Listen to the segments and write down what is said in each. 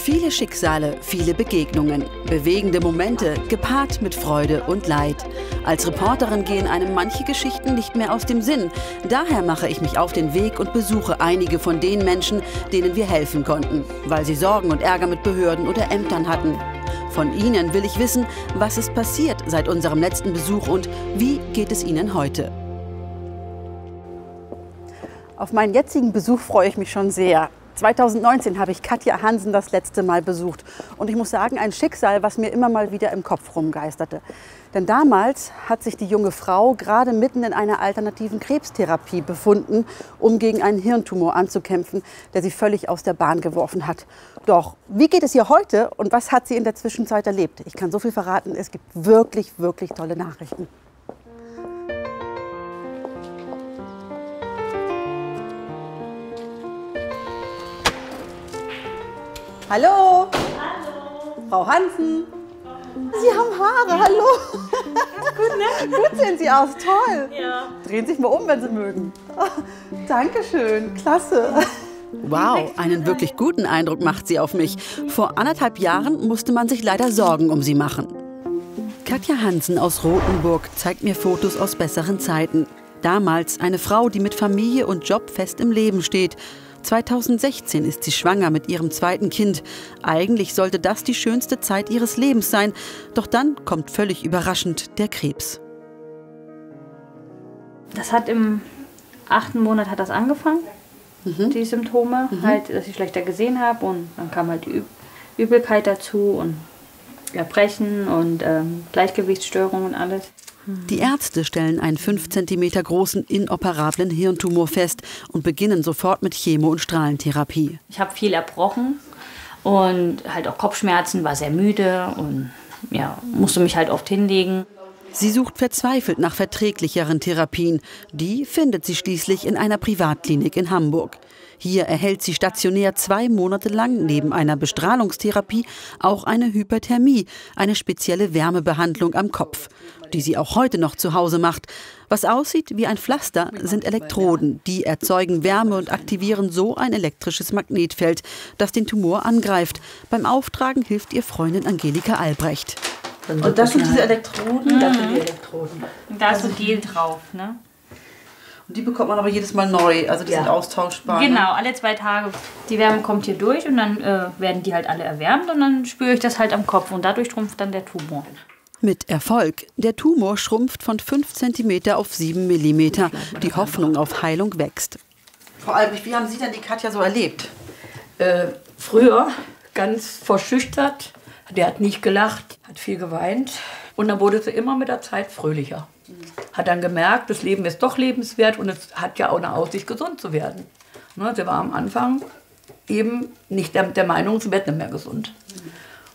Viele Schicksale, viele Begegnungen, bewegende Momente, gepaart mit Freude und Leid. Als Reporterin gehen einem manche Geschichten nicht mehr aus dem Sinn. Daher mache ich mich auf den Weg und besuche einige von den Menschen, denen wir helfen konnten, weil sie Sorgen und Ärger mit Behörden oder Ämtern hatten. Von ihnen will ich wissen, was ist passiert seit unserem letzten Besuch und wie geht es ihnen heute. Auf meinen jetzigen Besuch freue ich mich schon sehr. 2019 habe ich Katja Hansen das letzte Mal besucht. Und ich muss sagen, ein Schicksal, was mir immer mal wieder im Kopf rumgeisterte. Denn damals hat sich die junge Frau gerade mitten in einer alternativen Krebstherapie befunden, um gegen einen Hirntumor anzukämpfen, der sie völlig aus der Bahn geworfen hat. Doch wie geht es ihr heute und was hat sie in der Zwischenzeit erlebt? Ich kann so viel verraten, es gibt wirklich, wirklich tolle Nachrichten. Hallo! Hallo! Frau Hansen! Sie haben Haare, hallo! Gut, ne? Gut sehen Sie aus, toll! Ja. Drehen Sie sich mal um, wenn Sie mögen. Oh, Dankeschön, klasse! Wow, einen wirklich guten Eindruck macht sie auf mich. Vor 1,5 Jahren musste man sich leider Sorgen um sie machen. Katja Hansen aus Rothenburg zeigt mir Fotos aus besseren Zeiten. Damals eine Frau, die mit Familie und Job fest im Leben steht. 2016 ist sie schwanger mit ihrem zweiten Kind. Eigentlich sollte das die schönste Zeit ihres Lebens sein. Doch dann kommt völlig überraschend der Krebs. Das hat im 8. Monat hat das angefangen, die Symptome, halt, dass ich schlechter gesehen habe. Und dann kam halt die Übelkeit dazu und Erbrechen und Gleichgewichtsstörungen und alles. Die Ärzte stellen einen 5 cm großen inoperablen Hirntumor fest und beginnen sofort mit Chemo- und Strahlentherapie. Ich habe viel erbrochen und halt auch Kopfschmerzen, war sehr müde und ja, musste mich halt oft hinlegen. Sie sucht verzweifelt nach verträglicheren Therapien. Die findet sie schließlich in einer Privatklinik in Hamburg. Hier erhält sie stationär 2 Monate lang neben einer Bestrahlungstherapie auch eine Hyperthermie, eine spezielle Wärmebehandlung am Kopf, die sie auch heute noch zu Hause macht. Was aussieht wie ein Pflaster, sind Elektroden. Die erzeugen Wärme und aktivieren so ein elektrisches Magnetfeld, das den Tumor angreift. Beim Auftragen hilft ihr Freundin Angelika Albrecht. Und das sind diese Elektroden? Das sind die Elektroden. Da ist so Gel drauf, ne? Und die bekommt man aber jedes Mal neu, also die sind austauschbar. Genau, alle 2 Tage. Die Wärme kommt hier durch und dann werden die halt alle erwärmt und dann spüre ich das halt am Kopf und dadurch schrumpft dann der Tumor. Mit Erfolg. Der Tumor schrumpft von 5 cm auf 7 mm. Die Hoffnung auf Heilung wächst. Frau Albrecht, wie haben Sie denn die Katja so erlebt? Früher ganz verschüchtert. Der hat nicht gelacht, hat viel geweint. Und dann wurde sie immer mit der Zeit fröhlicher. Hat dann gemerkt, das Leben ist doch lebenswert und es hat ja auch eine Aussicht, gesund zu werden. Ne, sie war am Anfang eben nicht der Meinung, sie wird nicht mehr gesund.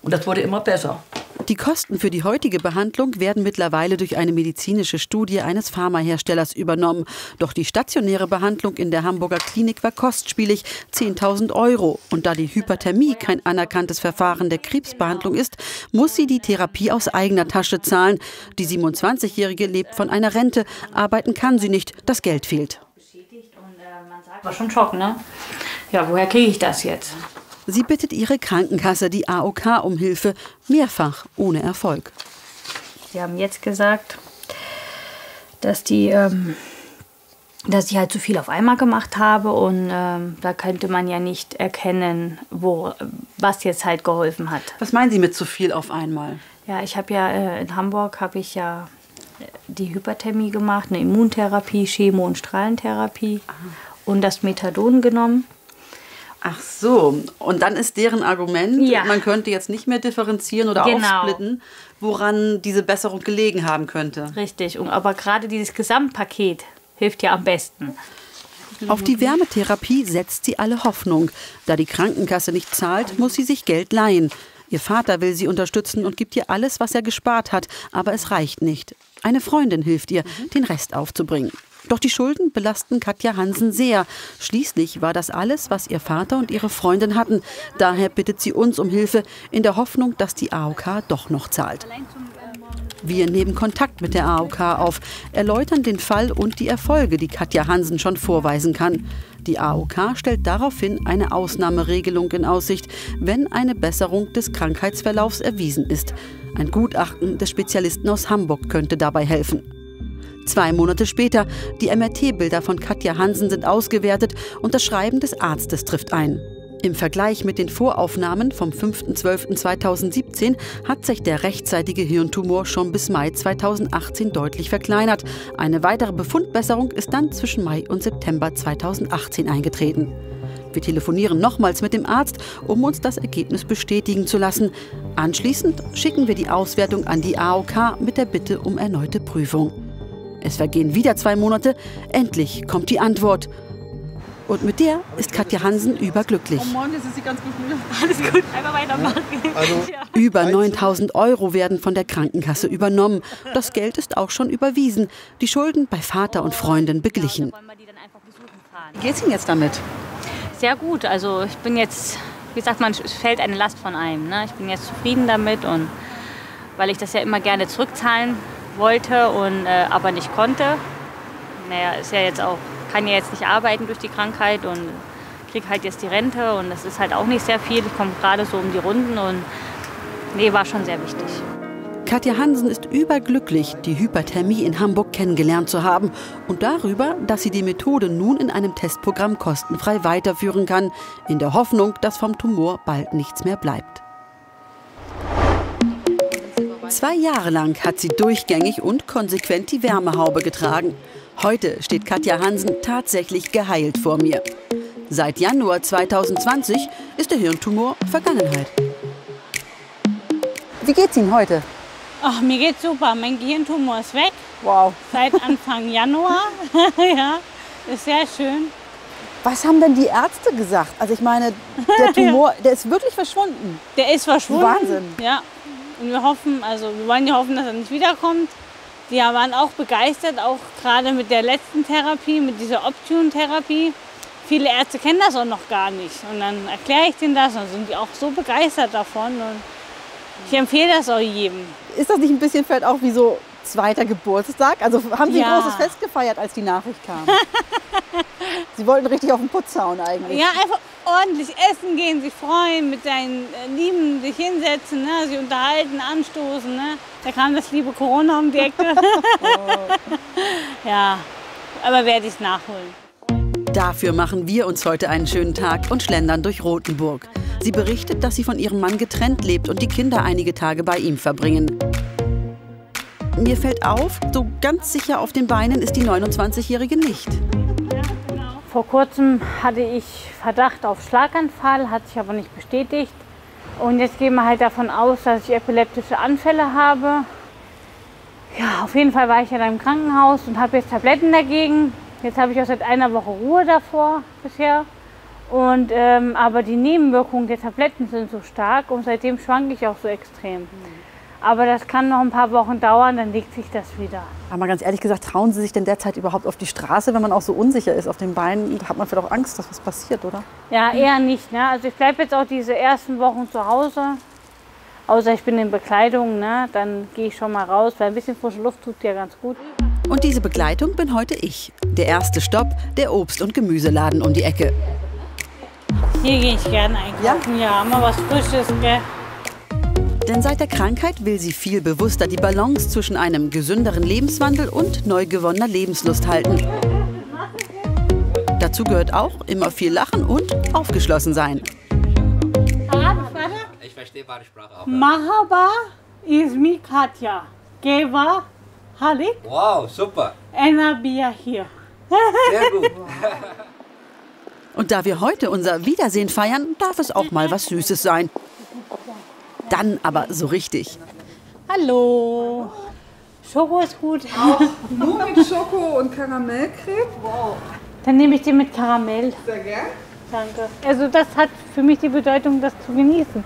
Und das wurde immer besser. Die Kosten für die heutige Behandlung werden mittlerweile durch eine medizinische Studie eines Pharmaherstellers übernommen. Doch die stationäre Behandlung in der Hamburger Klinik war kostspielig, 10.000 €. Und da die Hyperthermie kein anerkanntes Verfahren der Krebsbehandlung ist, muss sie die Therapie aus eigener Tasche zahlen. Die 27-Jährige lebt von einer Rente, arbeiten kann sie nicht, das Geld fehlt. War schon Schock, ne? Ja, woher kriege ich das jetzt? Sie bittet ihre Krankenkasse, die AOK, um Hilfe, mehrfach ohne Erfolg. Sie haben jetzt gesagt, dass ich halt zu viel auf einmal gemacht habe und da könnte man ja nicht erkennen, was jetzt halt geholfen hat. Was meinen Sie mit zu viel auf einmal? Ja, ich habe ja in Hamburg die Hyperthermie gemacht, eine Immuntherapie, Chemo- und Strahlentherapie und das Methadon genommen. Ach so, und dann ist deren Argument, Ja. man könnte jetzt nicht mehr differenzieren oder aufsplitten, woran diese Besserung gelegen haben könnte. Richtig, aber gerade dieses Gesamtpaket hilft ja am besten. Auf die Wärmetherapie setzt sie alle Hoffnung. Da die Krankenkasse nicht zahlt, muss sie sich Geld leihen. Ihr Vater will sie unterstützen und gibt ihr alles, was er gespart hat, aber es reicht nicht. Eine Freundin hilft ihr, den Rest aufzubringen. Doch die Schulden belasten Katja Hansen sehr. Schließlich war das alles, was ihr Vater und ihre Freundin hatten. Daher bittet sie uns um Hilfe, in der Hoffnung, dass die AOK doch noch zahlt. Wir nehmen Kontakt mit der AOK auf, erläutern den Fall und die Erfolge, die Katja Hansen schon vorweisen kann. Die AOK stellt daraufhin eine Ausnahmeregelung in Aussicht, wenn eine Besserung des Krankheitsverlaufs erwiesen ist. Ein Gutachten des Spezialisten aus Hamburg könnte dabei helfen. 2 Monate später, die MRT-Bilder von Katja Hansen sind ausgewertet und das Schreiben des Arztes trifft ein. Im Vergleich mit den Voraufnahmen vom 5.12.2017 hat sich der rechtsseitige Hirntumor schon bis Mai 2018 deutlich verkleinert. Eine weitere Befundbesserung ist dann zwischen Mai und September 2018 eingetreten. Wir telefonieren nochmals mit dem Arzt, um uns das Ergebnis bestätigen zu lassen. Anschließend schicken wir die Auswertung an die AOK mit der Bitte um erneute Prüfung. Es vergehen wieder 2 Monate. Endlich kommt die Antwort. Und mit der ist Katja Hansen überglücklich. Oh Mann, das ist sie ganz gut. Alles gut, einfach weitermachen. Über 9.000 € werden von der Krankenkasse übernommen. Das Geld ist auch schon überwiesen. Die Schulden bei Vater und Freundin beglichen. Wie geht's Ihnen jetzt damit? Sehr gut, also ich bin jetzt, wie sagt man, es fällt eine Last von einem. Ne? Ich bin jetzt zufrieden damit, und weil ich das ja immer gerne zurückzahlen wollte und aber nicht konnte. Naja, ist ja jetzt auch, kann ja jetzt nicht arbeiten durch die Krankheit und kriege halt jetzt die Rente, und das ist halt auch nicht sehr viel. Ich komme gerade so um die Runden, und nee, war schon sehr wichtig. Katja Hansen ist überglücklich, die Hyperthermie in Hamburg kennengelernt zu haben und darüber, dass sie die Methode nun in einem Testprogramm kostenfrei weiterführen kann, in der Hoffnung, dass vom Tumor bald nichts mehr bleibt. 2 Jahre lang hat sie durchgängig und konsequent die Wärmehaube getragen. Heute steht Katja Hansen tatsächlich geheilt vor mir. Seit Januar 2020 ist der Hirntumor Vergangenheit. Wie geht's Ihnen heute? Ach, mir geht's super. Mein Gehirntumor ist weg. Wow. Seit Anfang Januar. Ja, ist sehr schön. Was haben denn die Ärzte gesagt? Also ich meine, der Tumor, der ist wirklich verschwunden. Der ist verschwunden. Wahnsinn. Ja. Und wir wollen ja hoffen, dass er nicht wiederkommt. Die waren auch begeistert, auch gerade mit der letzten Therapie, mit dieser Optune-Therapie. Viele Ärzte kennen das auch noch gar nicht. Und dann erkläre ich denen das, und dann sind die auch so begeistert davon. Und ich empfehle das auch jedem. Ist das nicht ein bisschen vielleicht auch wie so zweiter Geburtstag? Also haben Sie Ja. ein großes Fest gefeiert, als die Nachricht kam? Sie wollten richtig auf den Putz hauen eigentlich. Ja, einfach ordentlich essen gehen, sich freuen, mit seinen Lieben sich hinsetzen, ne, sich unterhalten, anstoßen. Ne. Da kam das liebe Corona um die Ecke. Ja, aber werde ich es nachholen. Dafür machen wir uns heute einen schönen Tag und schlendern durch Rothenburg. Sie berichtet, dass sie von ihrem Mann getrennt lebt und die Kinder einige Tage bei ihm verbringen. Mir fällt auf, so ganz sicher auf den Beinen ist die 29-Jährige nicht. Vor kurzem hatte ich Verdacht auf Schlaganfall, hat sich aber nicht bestätigt. Und jetzt gehen wir halt davon aus, dass ich epileptische Anfälle habe. Ja, auf jeden Fall war ich ja dann im Krankenhaus und habe jetzt Tabletten dagegen. Jetzt habe ich auch seit einer Woche Ruhe davor bisher. Und, aber die Nebenwirkungen der Tabletten sind so stark, und seitdem schwanke ich auch so extrem. Aber das kann noch ein paar Wochen dauern, dann legt sich das wieder. Aber mal ganz ehrlich gesagt, trauen Sie sich denn derzeit überhaupt auf die Straße, wenn man auch so unsicher ist auf den Beinen? Da hat man vielleicht auch Angst, dass was passiert, oder? Ja, eher nicht. Ne? Also ich bleibe jetzt auch diese ersten Wochen zu Hause. Außer ich bin in Bekleidung, ne? Dann gehe ich schon mal raus, weil ein bisschen frische Luft tut ja ganz gut. Und diese Begleitung bin heute ich. Der erste Stopp, der Obst- und Gemüseladen um die Ecke. Hier gehe ich gerne einkaufen. Ja, mal was Frisches, gell? Denn seit der Krankheit will sie viel bewusster die Balance zwischen einem gesünderen Lebenswandel und neu gewonnener Lebenslust halten. Dazu gehört auch immer viel Lachen und aufgeschlossen sein. Ich verstehe beide Sprachen auch. Mahaba is me Katja. Geva Halik Wow, super. and Abia hier. Sehr gut. Und da wir heute unser Wiedersehen feiern, darf es auch mal was Süßes sein. Dann aber so richtig. Hallo. Schoko ist gut. Nur mit Schoko und Karamellcreme? Dann nehme ich den mit Karamell. Sehr gern. Danke. Also das hat für mich die Bedeutung, das zu genießen.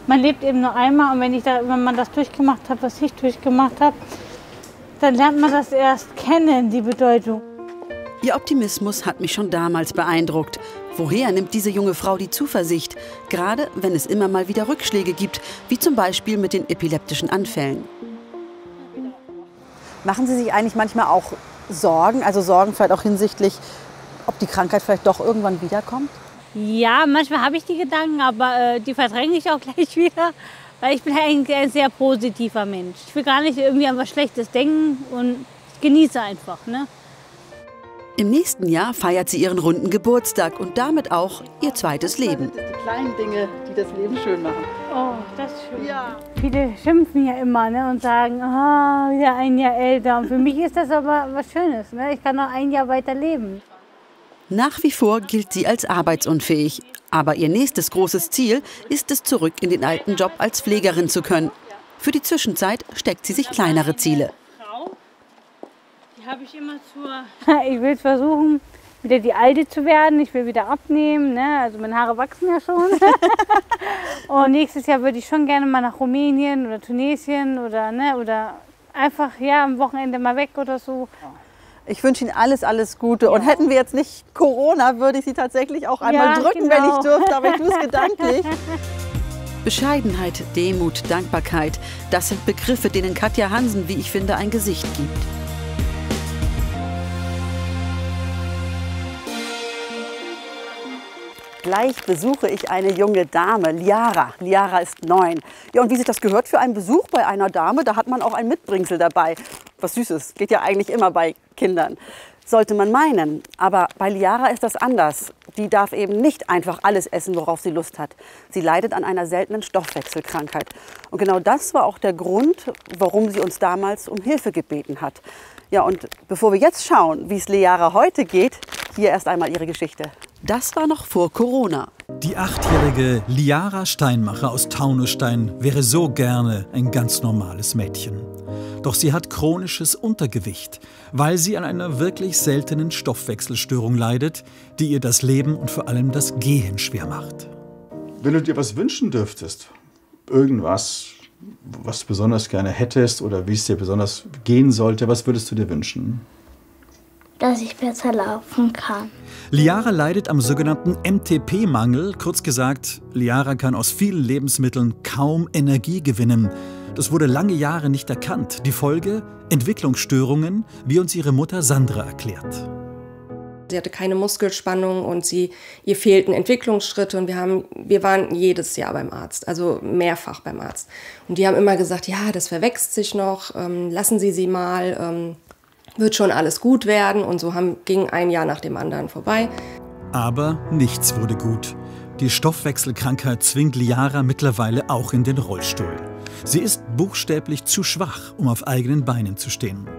Man lebt eben nur einmal, und wenn man das durchgemacht hat, was ich durchgemacht habe, dann lernt man das erst kennen, die Bedeutung. Ihr Optimismus hat mich schon damals beeindruckt. Woher nimmt diese junge Frau die Zuversicht? Gerade wenn es immer mal wieder Rückschläge gibt, wie zum Beispiel mit den epileptischen Anfällen. Machen Sie sich eigentlich manchmal auch Sorgen, also Sorgen vielleicht auch hinsichtlich, ob die Krankheit vielleicht doch irgendwann wiederkommt? Ja, manchmal habe ich die Gedanken, aber die verdränge ich auch gleich wieder, weil ich bin eigentlich ein sehr positiver Mensch. Ich will gar nicht irgendwie an was Schlechtes denken und ich genieße einfach, ne? Im nächsten Jahr feiert sie ihren runden Geburtstag und damit auch ihr zweites Leben. Das sind die kleinen Dinge, die das Leben schön machen. Oh, das ist schön. Ja. Viele schimpfen ja immer, ne, und sagen, wieder ein Jahr älter. Und für mich ist das aber was Schönes, ne? Ich kann noch ein Jahr weiter leben. Nach wie vor gilt sie als arbeitsunfähig. Aber ihr nächstes großes Ziel ist es, zurück in den alten Job als Pflegerin zu können. Für die Zwischenzeit steckt sie sich kleinere Ziele. Die habe ich immer Ich will versuchen, wieder die Alte zu werden. Ich will wieder abnehmen, ne? Also meine Haare wachsen ja schon. Und nächstes Jahr würde ich schon gerne mal nach Rumänien oder Tunesien oder einfach am Wochenende mal weg oder so. Ich wünsche Ihnen alles, alles Gute. Ja. Und hätten wir jetzt nicht Corona, würde ich Sie tatsächlich auch einmal drücken, wenn ich dürfte. Aber ich tue es gedanklich. Bescheidenheit, Demut, Dankbarkeit. Das sind Begriffe, denen Katja Hansen, wie ich finde, ein Gesicht gibt. Gleich besuche ich eine junge Dame, Liara. Liara ist 9. Ja, und wie sich das gehört für einen Besuch bei einer Dame, da hat man auch ein Mitbringsel dabei. Was Süßes, geht ja eigentlich immer bei Kindern. Sollte man meinen. Aber bei Liara ist das anders. Die darf eben nicht einfach alles essen, worauf sie Lust hat. Sie leidet an einer seltenen Stoffwechselkrankheit. Und genau das war auch der Grund, warum sie uns damals um Hilfe gebeten hat. Ja, und bevor wir jetzt schauen, wie es Liara heute geht, hier erst einmal ihre Geschichte. Das war noch vor Corona. Die 8-jährige Liara Steinmacher aus Taunusstein wäre so gerne ein ganz normales Mädchen. Doch sie hat chronisches Untergewicht, weil sie an einer wirklich seltenen Stoffwechselstörung leidet, die ihr das Leben und vor allem das Gehen schwer macht. Wenn du dir was wünschen dürftest, irgendwas, was du besonders gerne hättest oder wie es dir besonders gehen sollte, was würdest du dir wünschen? Dass ich besser laufen kann. Liara leidet am sogenannten MTP-Mangel. Kurz gesagt, Liara kann aus vielen Lebensmitteln kaum Energie gewinnen. Das wurde lange Jahre nicht erkannt. Die Folge? Entwicklungsstörungen, wie uns ihre Mutter Sandra erklärt. Sie hatte keine Muskelspannung und ihr fehlten Entwicklungsschritte. Und wir waren jedes Jahr beim Arzt, also mehrfach beim Arzt. Und die haben immer gesagt, ja, das verwächst sich noch, lassen Sie sie mal, wird schon alles gut werden. Und so ging ein Jahr nach dem anderen vorbei. Aber nichts wurde gut. Die Stoffwechselkrankheit zwingt Liara mittlerweile auch in den Rollstuhl. Sie ist buchstäblich zu schwach, um auf eigenen Beinen zu stehen.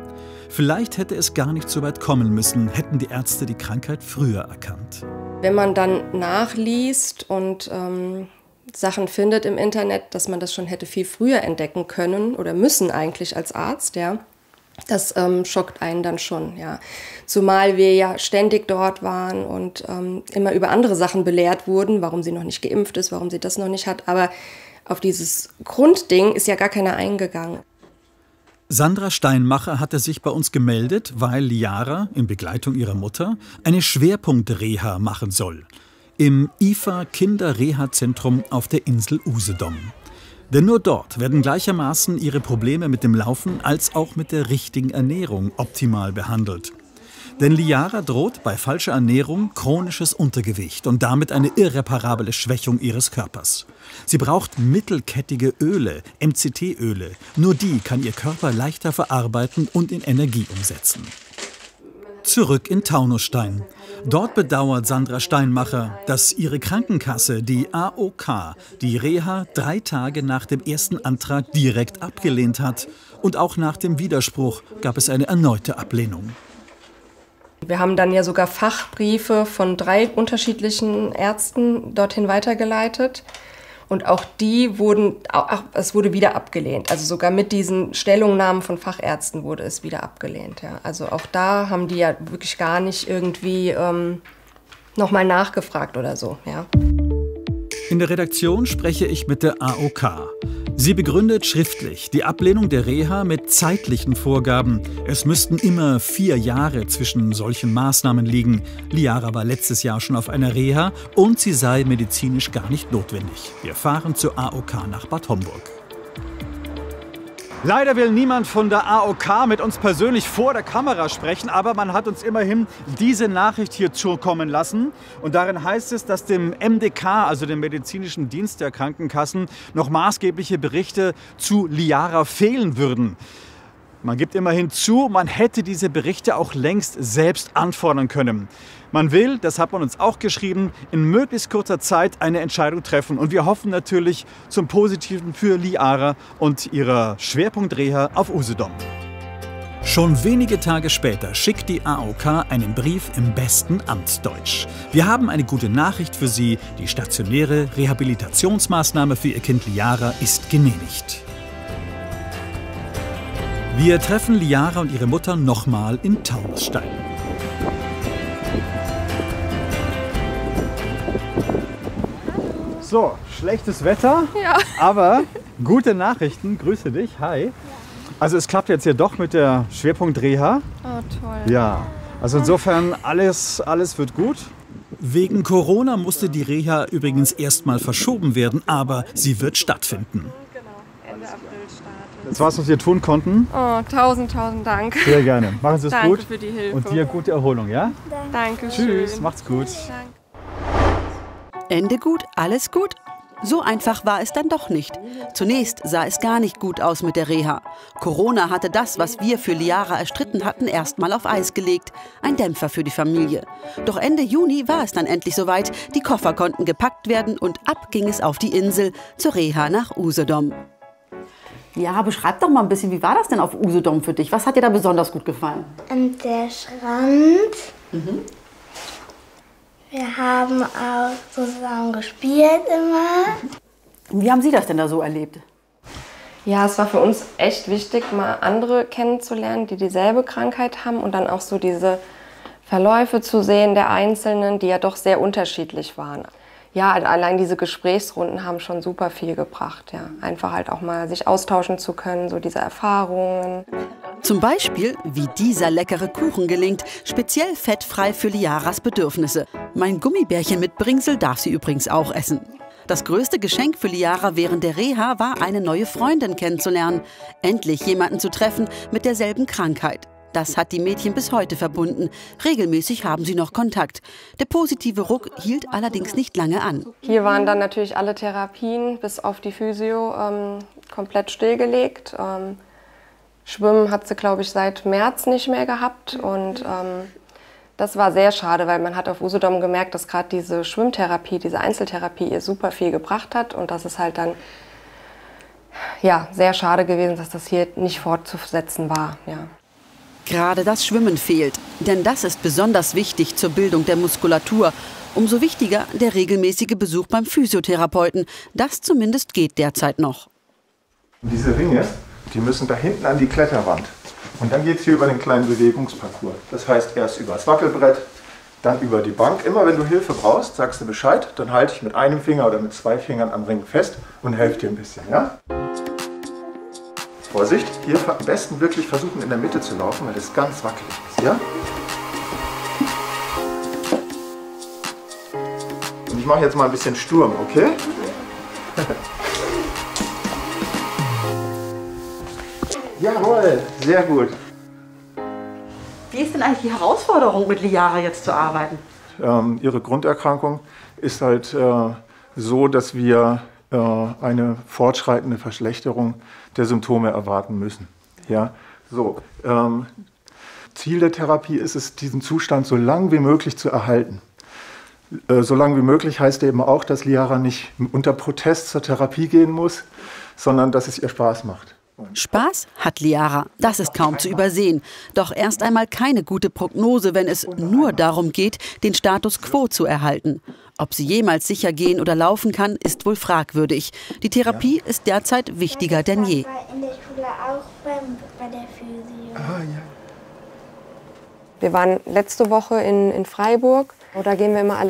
Vielleicht hätte es gar nicht so weit kommen müssen, hätten die Ärzte die Krankheit früher erkannt. Wenn man dann nachliest und Sachen findet im Internet, dass man das schon hätte viel früher entdecken können oder müssen eigentlich als Arzt, ja, das schockt einen dann schon, ja. Zumal wir ja ständig dort waren und immer über andere Sachen belehrt wurden, warum sie noch nicht geimpft ist, warum sie das noch nicht hat. Aber auf dieses Grundding ist ja gar keiner eingegangen. Sandra Steinmacher hatte sich bei uns gemeldet, weil Liara in Begleitung ihrer Mutter eine Schwerpunkt-Reha machen soll. Im IFA Kinder-Reha-Zentrum auf der Insel Usedom. Denn nur dort werden gleichermaßen ihre Probleme mit dem Laufen als auch mit der richtigen Ernährung optimal behandelt. Denn Liara droht bei falscher Ernährung chronisches Untergewicht und damit eine irreparable Schwächung ihres Körpers. Sie braucht mittelkettige Öle, MCT-Öle. Nur die kann ihr Körper leichter verarbeiten und in Energie umsetzen. Zurück in Taunusstein. Dort bedauert Sandra Steinmacher, dass ihre Krankenkasse, die AOK, die Reha 3 Tage nach dem ersten Antrag direkt abgelehnt hat. Und auch nach dem Widerspruch gab es eine erneute Ablehnung. Wir haben dann ja sogar Fachbriefe von 3 unterschiedlichen Ärzten dorthin weitergeleitet. Und auch es wurde wieder abgelehnt. Also sogar mit diesen Stellungnahmen von Fachärzten wurde es wieder abgelehnt. Ja. Also auch da haben die ja wirklich gar nicht irgendwie nochmal nachgefragt oder so. Ja. In der Redaktion spreche ich mit der AOK. Sie begründet schriftlich die Ablehnung der Reha mit zeitlichen Vorgaben. Es müssten immer 4 Jahre zwischen solchen Maßnahmen liegen. Liara war letztes Jahr schon auf einer Reha und sie sei medizinisch gar nicht notwendig. Wir fahren zur AOK nach Bad Homburg. Leider will niemand von der AOK mit uns persönlich vor der Kamera sprechen, aber man hat uns immerhin diese Nachricht hier zukommen lassen. Und darin heißt es, dass dem MDK, also dem Medizinischen Dienst der Krankenkassen, noch maßgebliche Berichte zu Liara fehlen würden. Man gibt immerhin zu, man hätte diese Berichte auch längst selbst anfordern können. Man will, das hat man uns auch geschrieben, in möglichst kurzer Zeit eine Entscheidung treffen. Und wir hoffen natürlich zum Positiven für Liara und ihrer Schwerpunkt-Reha auf Usedom. Schon wenige Tage später schickt die AOK einen Brief im besten Amtsdeutsch. Wir haben eine gute Nachricht für Sie. Die stationäre Rehabilitationsmaßnahme für Ihr Kind Liara ist genehmigt. Wir treffen Liara und ihre Mutter nochmal in Taunusstein. So, schlechtes Wetter, ja, aber gute Nachrichten. Grüße dich, hi. Also es klappt jetzt hier doch mit der Schwerpunkt-Reha. Oh, toll. Ja, also insofern alles wird gut. Wegen Corona musste die Reha übrigens erstmal verschoben werden, aber sie wird stattfinden. Genau, Ende April startet. Das war's, was wir tun konnten. Oh, tausend Dank. Sehr gerne. Machen Sie es gut. Danke für die Hilfe. Und dir gute Erholung, ja? Danke. Tschüss, macht's gut. Danke. Ende gut, alles gut? So einfach war es dann doch nicht. Zunächst sah es gar nicht gut aus mit der Reha. Corona hatte das, was wir für Liara erstritten hatten, erstmal auf Eis gelegt. Ein Dämpfer für die Familie. Doch Ende Juni war es dann endlich soweit. Die Koffer konnten gepackt werden und ab ging es auf die Insel zur Reha nach Usedom. Ja, beschreib doch mal ein bisschen, wie war das denn auf Usedom für dich? Was hat dir da besonders gut gefallen? Der Strand. Wir haben auch zusammen gespielt immer. Wie haben Sie das denn da so erlebt? Ja, es war für uns echt wichtig, mal andere kennenzulernen, die dieselbe Krankheit haben und dann auch so diese Verläufe zu sehen der Einzelnen, die ja doch sehr unterschiedlich waren. Ja, allein diese Gesprächsrunden haben schon super viel gebracht. Ja. Einfach halt auch mal sich austauschen zu können, so diese Erfahrungen. Zum Beispiel, wie dieser leckere Kuchen gelingt, speziell fettfrei für Liaras Bedürfnisse. Mein Gummibärchen-Mitbringsel darf sie übrigens auch essen. Das größte Geschenk für Liara während der Reha war, eine neue Freundin kennenzulernen. Endlich jemanden zu treffen mit derselben Krankheit. Das hat die Mädchen bis heute verbunden. Regelmäßig haben sie noch Kontakt. Der positive Ruck hielt allerdings nicht lange an. Hier waren dann natürlich alle Therapien, bis auf die Physio, komplett stillgelegt. Schwimmen hat sie, glaube ich, seit März nicht mehr gehabt. Und das war sehr schade, weil man hat auf Usedom gemerkt, dass gerade diese Schwimmtherapie, diese Einzeltherapie ihr super viel gebracht hat. Und das ist halt dann ja, sehr schade gewesen, dass das hier nicht fortzusetzen war. Ja. Gerade das Schwimmen fehlt, denn das ist besonders wichtig zur Bildung der Muskulatur. Umso wichtiger der regelmäßige Besuch beim Physiotherapeuten. Das zumindest geht derzeit noch. Diese Ringe, die müssen da hinten an die Kletterwand. Und dann geht es hier über den kleinen Bewegungsparcours. Das heißt erst über das Wackelbrett, dann über die Bank. Immer wenn du Hilfe brauchst, sagst du Bescheid. Dann halte ich mit einem Finger oder mit 2 Fingern am Ring fest und helfe dir ein bisschen. Ja? Vorsicht, hier am besten wirklich versuchen in der Mitte zu laufen, weil das ganz wackelig ist. Ja? Und ich mache jetzt mal ein bisschen Sturm, okay? Jawohl, sehr gut. Wie ist denn eigentlich die Herausforderung, mit Liara jetzt zu arbeiten? Ihre Grunderkrankung ist halt so, dass wir eine fortschreitende Verschlechterung der Symptome erwarten müssen. Ja? So, Ziel der Therapie ist es, diesen Zustand so lang wie möglich zu erhalten. So lang wie möglich heißt eben auch, dass Liara nicht unter Protest zur Therapie gehen muss, sondern dass es ihr Spaß macht. Spaß hat Liara, das ist kaum zu übersehen. Doch erst einmal keine gute Prognose, wenn es nur darum geht, den Status quo zu erhalten. Ob sie jemals sicher gehen oder laufen kann, ist wohl fragwürdig. Die Therapie ist derzeit wichtiger denn je. In der Schule auch bei der Physio. Ah, ja. Wir waren letzte Woche in Freiburg. Da gehen wir immer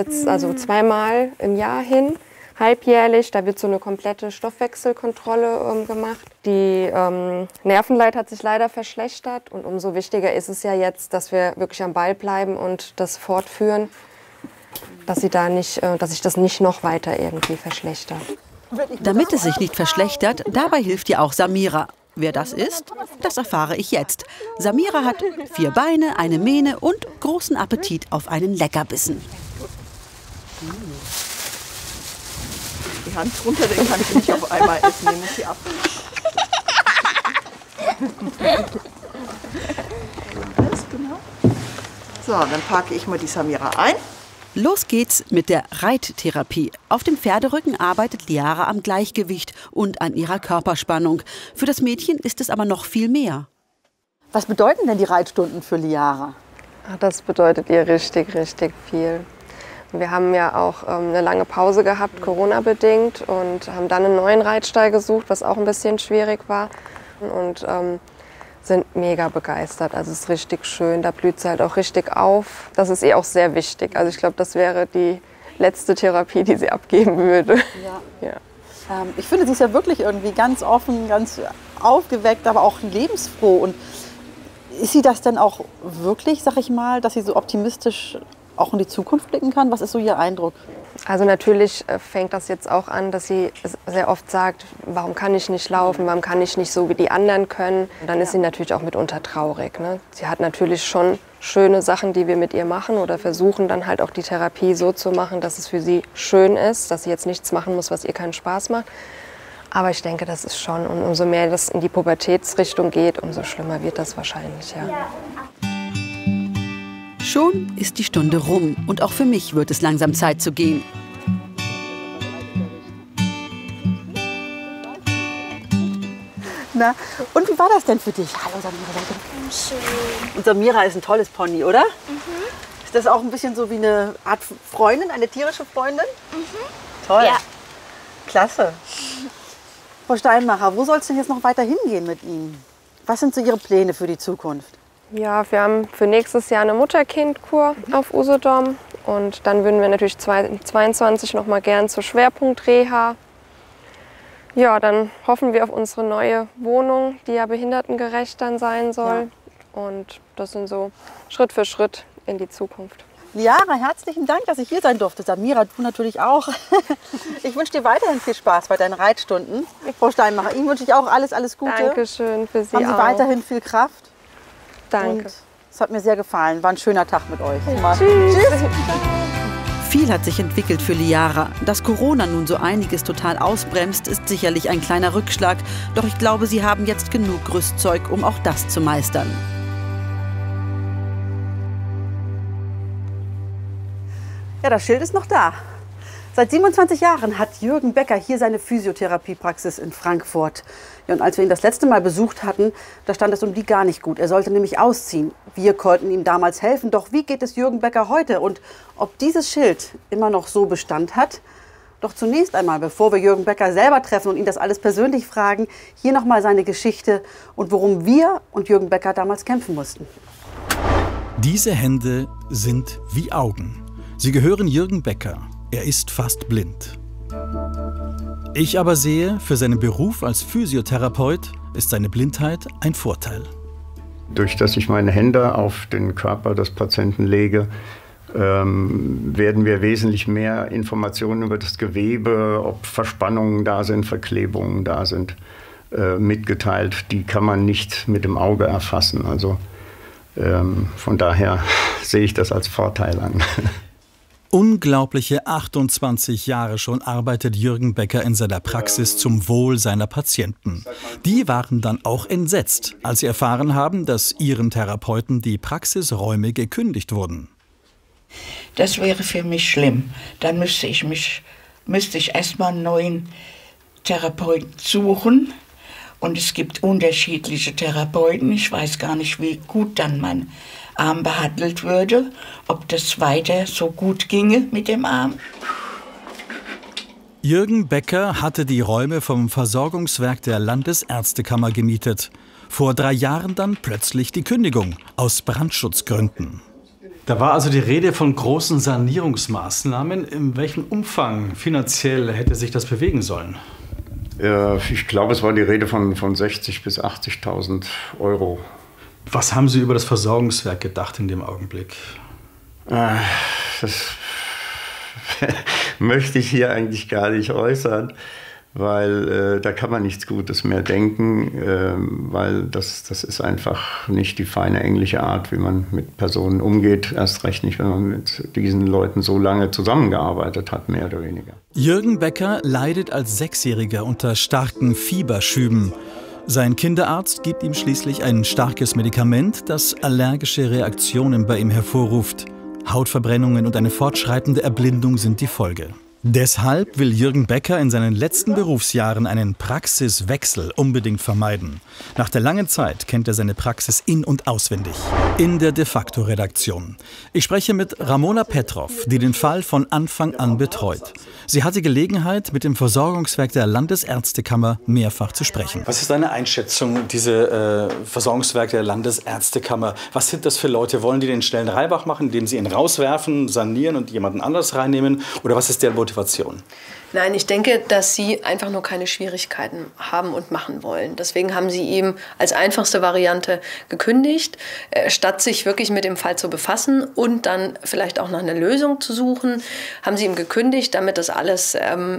zweimal im Jahr hin. Halbjährlich, da wird so eine komplette Stoffwechselkontrolle gemacht. Die Nervenleit hat sich leider verschlechtert und umso wichtiger ist es ja jetzt, dass wir wirklich am Ball bleiben und das fortführen, dass sich das nicht noch weiter irgendwie verschlechtert. Damit es sich nicht verschlechtert, dabei hilft ihr auch Samira. Wer das ist, das erfahre ich jetzt. Samira hat 4 Beine, eine Mähne und großen Appetit auf einen Leckerbissen. Die Hand drunter, den kann ich nicht auf einmal essen, den muss ich ab. So, dann packe ich mal die Samira ein. Los geht's mit der Reittherapie. Auf dem Pferderücken arbeitet Liara am Gleichgewicht und an ihrer Körperspannung. Für das Mädchen ist es aber noch viel mehr. Was bedeuten denn die Reitstunden für Liara? Das bedeutet ihr richtig, richtig viel. Wir haben ja auch eine lange Pause gehabt, Corona-bedingt, und haben dann einen neuen Reitstall gesucht, was auch ein bisschen schwierig war. Und sind mega begeistert. Also es ist richtig schön, da blüht sie halt auch richtig auf. Das ist ihr auch sehr wichtig. Also ich glaube, das wäre die letzte Therapie, die sie abgeben würde. Ja. Ich finde, sie ist ja wirklich irgendwie ganz offen, ganz aufgeweckt, aber auch lebensfroh. Und ist sie das denn auch wirklich, sag ich mal, dass sie so optimistisch auch in die Zukunft blicken kann? Was ist so Ihr Eindruck? Also natürlich fängt das jetzt auch an, dass sie sehr oft sagt, warum kann ich nicht laufen, warum kann ich nicht so wie die anderen können. Und dann ist sie natürlich auch mitunter traurig. Ne? Sie hat natürlich schon schöne Sachen, die wir mit ihr machen oder versuchen dann halt auch die Therapie so zu machen, dass es für sie schön ist, dass sie jetzt nichts machen muss, was ihr keinen Spaß macht. Aber ich denke, das ist schon, und umso mehr das in die Pubertätsrichtung geht, umso schlimmer wird das wahrscheinlich, ja. Schon ist die Stunde rum und auch für mich wird es langsam Zeit zu gehen. Na, und wie war das denn für dich? Hallo Samira. Schön. Und Samira ist ein tolles Pony, oder? Ist das auch ein bisschen so wie eine Art Freundin, eine tierische Freundin? Toll. Ja. Klasse. Frau Steinmacher, wo soll es denn jetzt noch weiter hingehen mit Ihnen? Was sind so Ihre Pläne für die Zukunft? Ja, wir haben für nächstes Jahr eine Mutter-Kind-Kur auf Usedom. Und dann würden wir natürlich 2022 noch mal gern zur Schwerpunkt-Reha. Ja, dann hoffen wir auf unsere neue Wohnung, die ja behindertengerecht dann sein soll. Ja. Und das sind so Schritt für Schritt in die Zukunft. Liara, herzlichen Dank, dass ich hier sein durfte. Samira, du natürlich auch. Ich wünsche dir weiterhin viel Spaß bei deinen Reitstunden. Frau Steinmacher, Ihnen wünsche ich auch alles Gute. Dankeschön für Sie auch. Haben Sie weiterhin viel Kraft. Danke. Und es hat mir sehr gefallen. War ein schöner Tag mit euch. Tschüss. Viel hat sich entwickelt für Liara. Dass Corona nun so einiges total ausbremst, ist sicherlich ein kleiner Rückschlag. Doch ich glaube, sie haben jetzt genug Rüstzeug, um auch das zu meistern. Ja, das Schild ist noch da. Seit 27 Jahren hat Jürgen Becker hier seine Physiotherapiepraxis in Frankfurt. Ja, und als wir ihn das letzte Mal besucht hatten, da stand es um die gar nicht gut. Er sollte nämlich ausziehen. Wir konnten ihm damals helfen. Doch wie geht es Jürgen Becker heute? Und ob dieses Schild immer noch so Bestand hat? Doch zunächst einmal, bevor wir Jürgen Becker selber treffen und ihn das alles persönlich fragen, hier noch mal seine Geschichte und worum wir und Jürgen Becker damals kämpfen mussten. Diese Hände sind wie Augen. Sie gehören Jürgen Becker. Er ist fast blind. Ich aber sehe, für seinen Beruf als Physiotherapeut ist seine Blindheit ein Vorteil. Durch dass ich meine Hände auf den Körper des Patienten lege, werden wir wesentlich mehr Informationen über das Gewebe, ob Verspannungen da sind, Verklebungen da sind, mitgeteilt. Die kann man nicht mit dem Auge erfassen. Also von daher sehe ich das als Vorteil an. Unglaubliche 28 Jahre schon arbeitet Jürgen Becker in seiner Praxis zum Wohl seiner Patienten. Die waren dann auch entsetzt, als sie erfahren haben, dass ihren Therapeuten die Praxisräume gekündigt wurden. Das wäre für mich schlimm. Dann müsste ich erstmal einen neuen Therapeuten suchen. Und es gibt unterschiedliche Therapeuten. Ich weiß gar nicht, wie gut dann mein Arm behandelt würde, ob das weiter so gut ginge mit dem Arm. Jürgen Becker hatte die Räume vom Versorgungswerk der Landesärztekammer gemietet. Vor 3 Jahren dann plötzlich die Kündigung aus Brandschutzgründen. Da war also die Rede von großen Sanierungsmaßnahmen. In welchem Umfang finanziell hätte sich das bewegen sollen? Ich glaube, es war die Rede von 60.000 bis 80.000 Euro. Was haben Sie über das Versorgungswerk gedacht in dem Augenblick? Das möchte ich hier eigentlich gar nicht äußern. weil da kann man nichts Gutes mehr denken, weil das ist einfach nicht die feine englische Art, wie man mit Personen umgeht. Erst recht nicht, wenn man mit diesen Leuten so lange zusammengearbeitet hat, mehr oder weniger. Jürgen Becker leidet als Sechsjähriger unter starken Fieberschüben. Sein Kinderarzt gibt ihm schließlich ein starkes Medikament, das allergische Reaktionen bei ihm hervorruft. Hautverbrennungen und eine fortschreitende Erblindung sind die Folge. Deshalb will Jürgen Becker in seinen letzten Berufsjahren einen Praxiswechsel unbedingt vermeiden. Nach der langen Zeit kennt er seine Praxis in- und auswendig. In der De-facto-Redaktion. Ich spreche mit Ramona Petrov, die den Fall von Anfang an betreut. Sie hatte Gelegenheit, mit dem Versorgungswerk der Landesärztekammer mehrfach zu sprechen. Was ist deine Einschätzung, diese Versorgungswerk der Landesärztekammer? Was sind das für Leute? Wollen die den schnellen Reibach machen, indem sie ihn rauswerfen, sanieren und jemanden anderes reinnehmen? Oder was ist deren Motivation? Nein, ich denke, dass sie einfach nur keine Schwierigkeiten haben und machen wollen. Deswegen haben sie ihm als einfachste Variante gekündigt, statt sich wirklich mit dem Fall zu befassen und dann vielleicht auch nach einer Lösung zu suchen, haben sie ihm gekündigt, damit das alles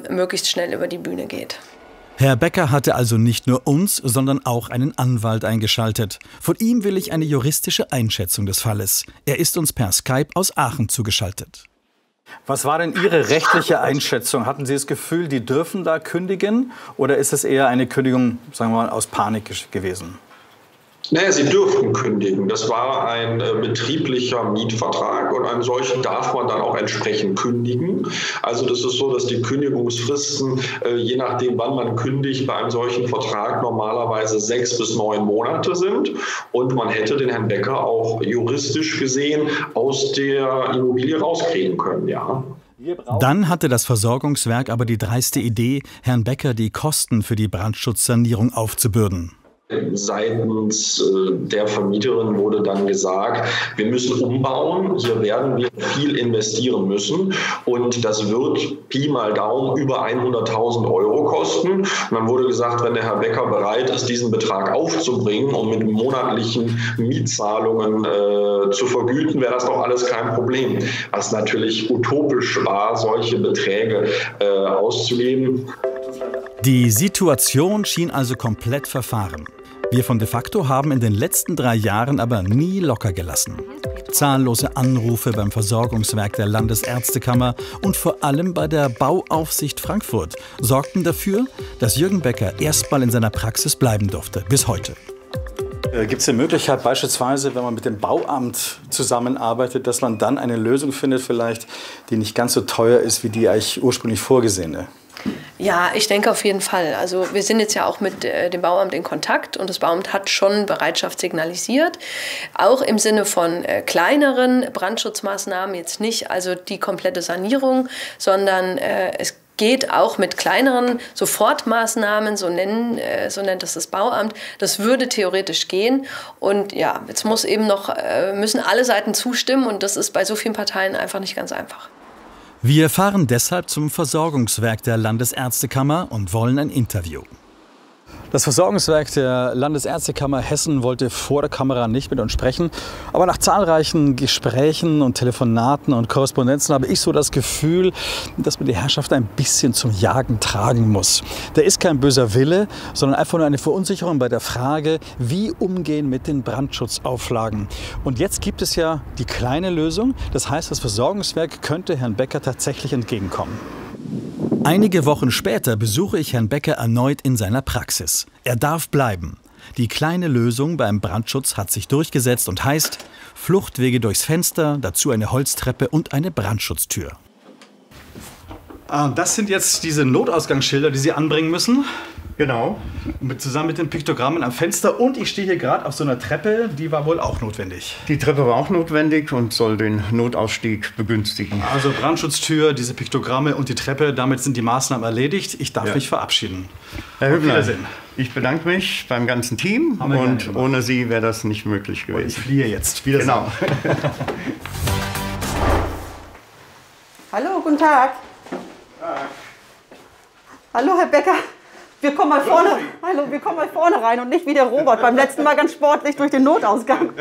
möglichst schnell über die Bühne geht. Herr Becker hatte also nicht nur uns, sondern auch einen Anwalt eingeschaltet. Von ihm will ich eine juristische Einschätzung des Falles. Er ist uns per Skype aus Aachen zugeschaltet. Was war denn Ihre rechtliche Einschätzung? Hatten Sie das Gefühl, die dürfen da kündigen? Oder ist es eher eine Kündigung, sagen wir mal, aus Panik gewesen? Naja, sie dürften kündigen. Das war ein betrieblicher Mietvertrag und einen solchen darf man dann auch entsprechend kündigen. Also das ist so, dass die Kündigungsfristen, je nachdem wann man kündigt, bei einem solchen Vertrag normalerweise 6 bis 9 Monate sind. Und man hätte den Herrn Becker auch juristisch gesehen aus der Immobilie rauskriegen können, ja. Dann hatte das Versorgungswerk aber die dreiste Idee, Herrn Becker die Kosten für die Brandschutzsanierung aufzubürden. Seitens der Vermieterin wurde dann gesagt, wir müssen umbauen, hier werden wir viel investieren müssen und das wird Pi mal Daumen über 100.000 € kosten. Und dann wurde gesagt, wenn der Herr Becker bereit ist, diesen Betrag aufzubringen und mit monatlichen Mietzahlungen zu vergüten, wäre das doch alles kein Problem. Was natürlich utopisch war, solche Beträge auszugeben. Die Situation schien also komplett verfahren. Wir von De-facto haben in den letzten 3 Jahren aber nie locker gelassen. Zahllose Anrufe beim Versorgungswerk der Landesärztekammer und vor allem bei der Bauaufsicht Frankfurt sorgten dafür, dass Jürgen Becker erstmal in seiner Praxis bleiben durfte, bis heute. Gibt es eine Möglichkeit, beispielsweise, wenn man mit dem Bauamt zusammenarbeitet, dass man dann eine Lösung findet, vielleicht, die nicht ganz so teuer ist wie die eigentlich ursprünglich vorgesehene? Ja, ich denke auf jeden Fall. Also wir sind jetzt ja auch mit dem Bauamt in Kontakt und das Bauamt hat schon Bereitschaft signalisiert. Auch im Sinne von kleineren Brandschutzmaßnahmen, jetzt nicht also die komplette Sanierung, sondern es geht auch mit kleineren Sofortmaßnahmen, so nennt das Bauamt. Das würde theoretisch gehen. Und ja, jetzt müssen alle Seiten zustimmen und das ist bei so vielen Parteien einfach nicht ganz einfach. Wir fahren deshalb zum Versorgungswerk der Landesärztekammer und wollen ein Interview. Das Versorgungswerk der Landesärztekammer Hessen wollte vor der Kamera nicht mit uns sprechen. Aber nach zahlreichen Gesprächen und Telefonaten und Korrespondenzen habe ich so das Gefühl, dass man die Herrschaft ein bisschen zum Jagen tragen muss. Da ist kein böser Wille, sondern einfach nur eine Verunsicherung bei der Frage, wie umgehen mit den Brandschutzauflagen. Und jetzt gibt es ja die kleine Lösung. Das heißt, das Versorgungswerk könnte Herrn Becker tatsächlich entgegenkommen. Einige Wochen später besuche ich Herrn Becker erneut in seiner Praxis. Er darf bleiben. Die kleine Lösung beim Brandschutz hat sich durchgesetzt und heißt Fluchtwege durchs Fenster, dazu eine Holztreppe und eine Brandschutztür. Das sind jetzt diese Notausgangsschilder, die Sie anbringen müssen. Genau. Zusammen mit den Piktogrammen am Fenster. Und ich stehe hier gerade auf so einer Treppe, die war wohl auch notwendig. Die Treppe war auch notwendig und soll den Notausstieg begünstigen. Also Brandschutztür, diese Piktogramme und die Treppe, damit sind die Maßnahmen erledigt. Ich darf mich verabschieden. Herr Hübner, ich bedanke mich beim ganzen Team und ohne Sie wäre das nicht möglich gewesen. Und ich fliehe jetzt. Wiedersehen. Genau. Hallo, guten Tag. Hallo, Herr Becker. Wir kommen mal vorne, hallo, wir kommen mal vorne rein und nicht wie der Robert. Beim letzten Mal ganz sportlich durch den Notausgang.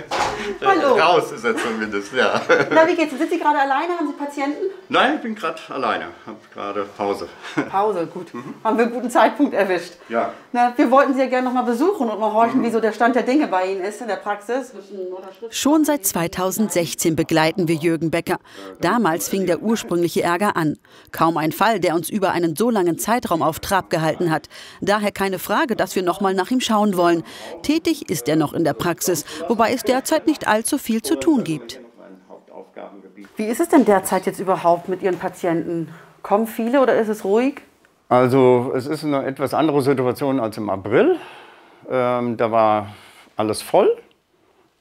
Hallo. Raus ist er zumindest, ja. Na, wie geht's? Sind Sie gerade alleine? Haben Sie Patienten? Nein, ich bin gerade alleine. Habe gerade Pause. Pause, gut. Haben wir einen guten Zeitpunkt erwischt. Ja. Na, wir wollten Sie ja gerne noch mal besuchen und mal horchen, wie so der Stand der Dinge bei Ihnen ist in der Praxis. Schon seit 2016 begleiten wir Jürgen Becker. Damals fing der ursprüngliche Ärger an. Kaum ein Fall, der uns über einen so langen Zeitraum auf Trab gehalten hat. Daher keine Frage, dass wir noch mal nach ihm schauen wollen. Tätig ist er noch in der Praxis, wobei es derzeit nicht allzu viel zu tun gibt. Wie ist es denn derzeit jetzt überhaupt mit Ihren Patienten? Kommen viele oder ist es ruhig? Also es ist eine etwas andere Situation als im April. Da war alles voll.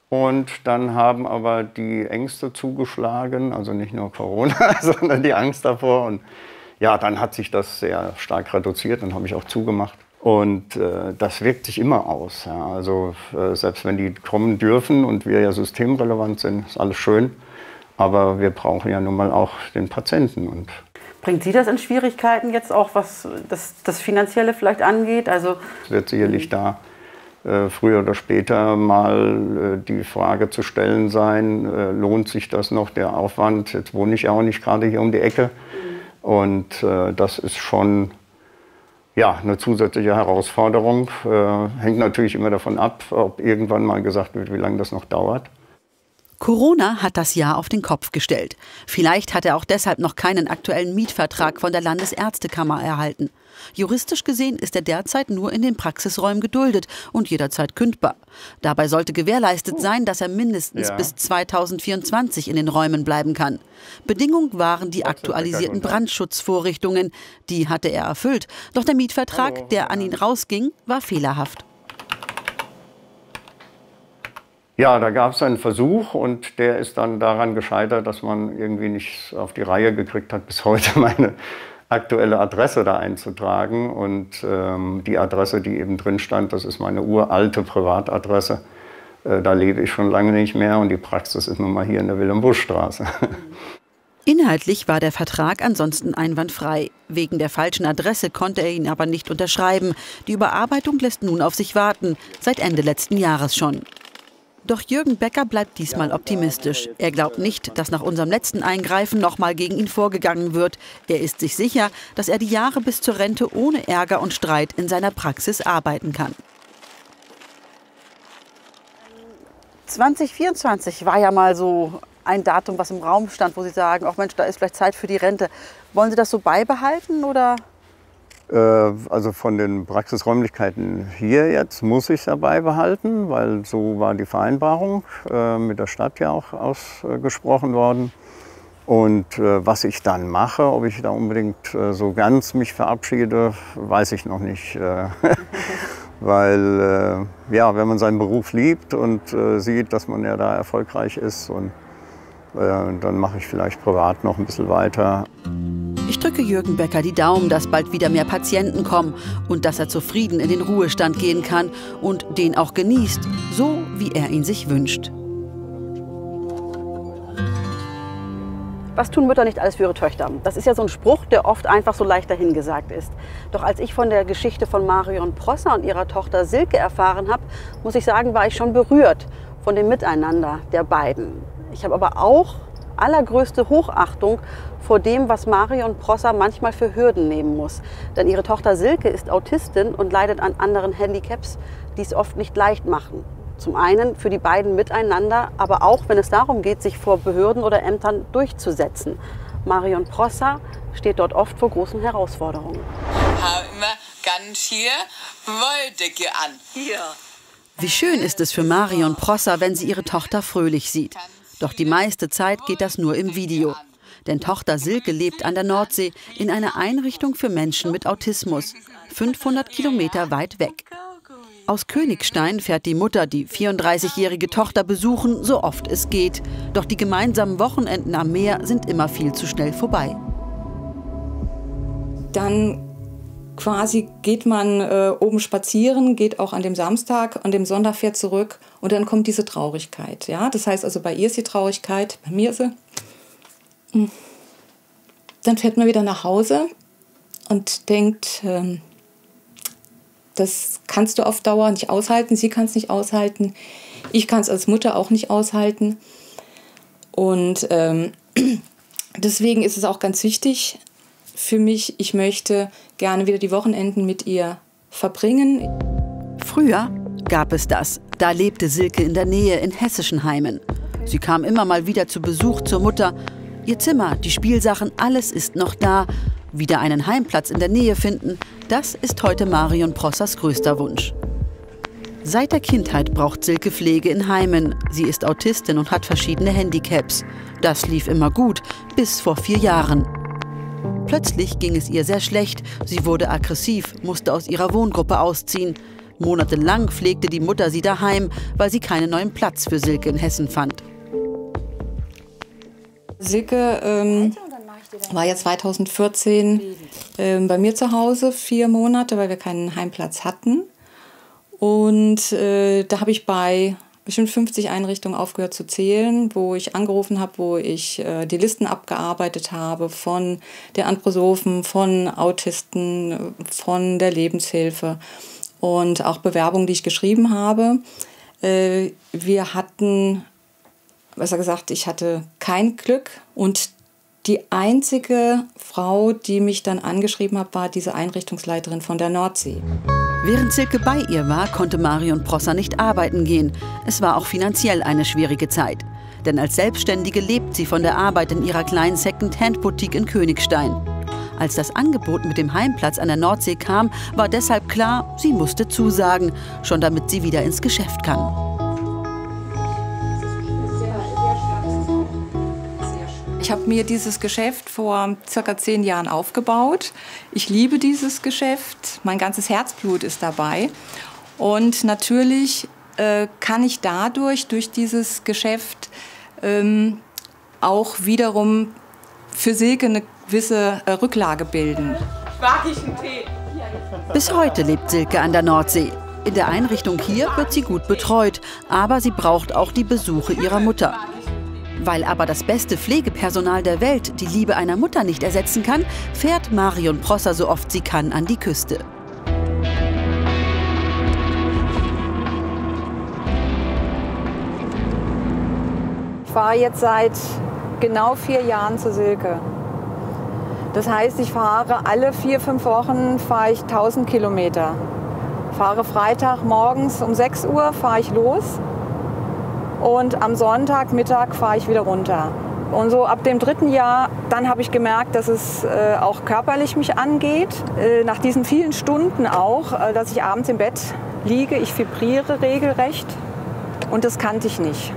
Und dann haben aber die Ängste zugeschlagen, also nicht nur Corona, sondern die Angst davor. Und ja, dann hat sich das sehr stark reduziert, dann habe ich auch zugemacht. Und das wirkt sich immer aus. Ja. Also selbst wenn die kommen dürfen und wir ja systemrelevant sind, ist alles schön. Aber wir brauchen ja nun mal auch den Patienten. Und bringt Sie das in Schwierigkeiten jetzt auch, was das Finanzielle vielleicht angeht? Also es wird sicherlich da früher oder später mal die Frage zu stellen sein, lohnt sich das noch, der Aufwand? Jetzt wohne ich ja auch nicht gerade hier um die Ecke. Und das ist schon ja, eine zusätzliche Herausforderung. Hängt natürlich immer davon ab, ob irgendwann mal gesagt wird, wie lange das noch dauert. Corona hat das Jahr auf den Kopf gestellt. Vielleicht hat er auch deshalb noch keinen aktuellen Mietvertrag von der Landesärztekammer erhalten. Juristisch gesehen ist er derzeit nur in den Praxisräumen geduldet und jederzeit kündbar. Dabei sollte gewährleistet sein, dass er mindestens bis 2024 in den Räumen bleiben kann. Bedingung waren die aktualisierten Brandschutzvorrichtungen. Die hatte er erfüllt. Doch der Mietvertrag, der an ihn rausging, war fehlerhaft. Ja, da gab es einen Versuch und der ist dann daran gescheitert, dass man irgendwie nicht auf die Reihe gekriegt hat, bis heute meine aktuelle Adresse da einzutragen. Und die Adresse, die eben drin stand, das ist meine uralte Privatadresse. Da lebe ich schon lange nicht mehr und die Praxis ist nun mal hier in der Wilhelm-Busch-Straße. Inhaltlich war der Vertrag ansonsten einwandfrei. Wegen der falschen Adresse konnte er ihn aber nicht unterschreiben. Die Überarbeitung lässt nun auf sich warten, seit Ende letzten Jahres schon. Doch Jürgen Becker bleibt diesmal optimistisch. Er glaubt nicht, dass nach unserem letzten Eingreifen noch mal gegen ihn vorgegangen wird. Er ist sich sicher, dass er die Jahre bis zur Rente ohne Ärger und Streit in seiner Praxis arbeiten kann. 2024 war ja mal so ein Datum, was im Raum stand, wo Sie sagen, ach Mensch, da ist vielleicht Zeit für die Rente. Wollen Sie das so beibehalten oder? Also von den Praxisräumlichkeiten hier jetzt muss ich es ja beibehalten, weil so war die Vereinbarung mit der Stadt ja auch ausgesprochen worden. Und was ich dann mache, ob ich da unbedingt so ganz mich verabschiede, weiß ich noch nicht. Weil ja, wenn man seinen Beruf liebt und sieht, dass man ja da erfolgreich ist, und dann mache ich vielleicht privat noch ein bisschen weiter. Ich drücke Jürgen Becker die Daumen, dass bald wieder mehr Patienten kommen und dass er zufrieden in den Ruhestand gehen kann und den auch genießt, so wie er ihn sich wünscht. Was tun Mütter nicht alles für ihre Töchter? Das ist ja so ein Spruch, der oft einfach so leicht dahingesagt ist. Doch als ich von der Geschichte von Marion Prosser und ihrer Tochter Silke erfahren habe, muss ich sagen, war ich schon berührt von dem Miteinander der beiden. Ich habe aber auch allergrößte Hochachtung vor dem, was Marion Prosser manchmal für Hürden nehmen muss. Denn ihre Tochter Silke ist Autistin und leidet an anderen Handicaps, die es oft nicht leicht machen. Zum einen für die beiden miteinander, aber auch, wenn es darum geht, sich vor Behörden oder Ämtern durchzusetzen. Marion Prosser steht dort oft vor großen Herausforderungen. Haben immer ganz hier Wolldecke an. Hier. Wie schön ist es für Marion Prosser, wenn sie ihre Tochter fröhlich sieht. Doch die meiste Zeit geht das nur im Video. Denn Tochter Silke lebt an der Nordsee in einer Einrichtung für Menschen mit Autismus, 500 Kilometer weit weg. Aus Königstein fährt die Mutter die 34-jährige Tochter besuchen, so oft es geht. Doch die gemeinsamen Wochenenden am Meer sind immer viel zu schnell vorbei. Dann quasi geht man oben spazieren, geht auch an dem Samstag, an dem Sonntag fährt zurück und dann kommt diese Traurigkeit. Ja? Das heißt also, bei ihr ist die Traurigkeit, bei mir ist sie. Dann fährt man wieder nach Hause und denkt, das kannst du auf Dauer nicht aushalten. Sie kann es nicht aushalten. Ich kann es als Mutter auch nicht aushalten. Und deswegen ist es auch ganz wichtig für mich, ich möchte gerne wieder die Wochenenden mit ihr verbringen. Früher gab es das. Da lebte Silke in der Nähe in hessischen Heimen. Sie kam immer mal wieder zu Besuch zur Mutter. Ihr Zimmer, die Spielsachen, alles ist noch da. Wieder einen Heimplatz in der Nähe finden, das ist heute Marion Prossers größter Wunsch. Seit der Kindheit braucht Silke Pflege in Heimen. Sie ist Autistin und hat verschiedene Handicaps. Das lief immer gut, bis vor 4 Jahren. Plötzlich ging es ihr sehr schlecht. Sie wurde aggressiv, musste aus ihrer Wohngruppe ausziehen. Monatelang pflegte die Mutter sie daheim, weil sie keinen neuen Platz für Silke in Hessen fand. Silke war ja 2014 bei mir zu Hause 4 Monate, weil wir keinen Heimplatz hatten. Und da habe ich bei bestimmt 50 Einrichtungen aufgehört zu zählen, wo ich angerufen habe, wo ich die Listen abgearbeitet habe von der Anthroposophen, von Autisten, von der Lebenshilfe und auch Bewerbungen, die ich geschrieben habe. Wir hatten, besser gesagt, ich hatte kein Glück und die einzige Frau, die mich dann angeschrieben hat, war diese Einrichtungsleiterin von der Nordsee. Während Silke bei ihr war, konnte Marion Prosser nicht arbeiten gehen. Es war auch finanziell eine schwierige Zeit. Denn als Selbstständige lebt sie von der Arbeit in ihrer kleinen Second-Hand-Boutique in Königstein. Als das Angebot mit dem Heimplatz an der Nordsee kam, war deshalb klar, sie musste zusagen, schon damit sie wieder ins Geschäft kann. Ich habe mir dieses Geschäft vor ca. 10 Jahren aufgebaut. Ich liebe dieses Geschäft. Mein ganzes Herzblut ist dabei. Und natürlich kann ich dadurch, durch dieses Geschäft, auch wiederum für Silke eine gewisse Rücklage bilden. Bis heute lebt Silke an der Nordsee. In der Einrichtung hier wird sie gut betreut, aber sie braucht auch die Besuche ihrer Mutter. Weil aber das beste Pflegepersonal der Welt die Liebe einer Mutter nicht ersetzen kann, fährt Marion Prosser so oft sie kann an die Küste. Ich fahre jetzt seit genau 4 Jahren zu Silke. Das heißt, ich fahre alle 4-5 Wochen fahre ich 1000 Kilometer. Fahre Freitag morgens um 6 Uhr fahre ich los. Und am Sonntagmittag fahre ich wieder runter. Und so ab dem 3. Jahr, dann habe ich gemerkt, dass es auch körperlich mich angeht. Nach diesen vielen Stunden auch, dass ich abends im Bett liege, ich vibriere regelrecht. Und das kannte ich nicht.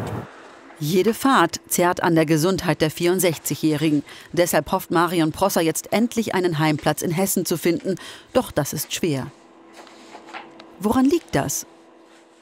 Jede Fahrt zerrt an der Gesundheit der 64-Jährigen. Deshalb hofft Marion Prosser jetzt endlich einen Heimplatz in Hessen zu finden. Doch das ist schwer. Woran liegt das?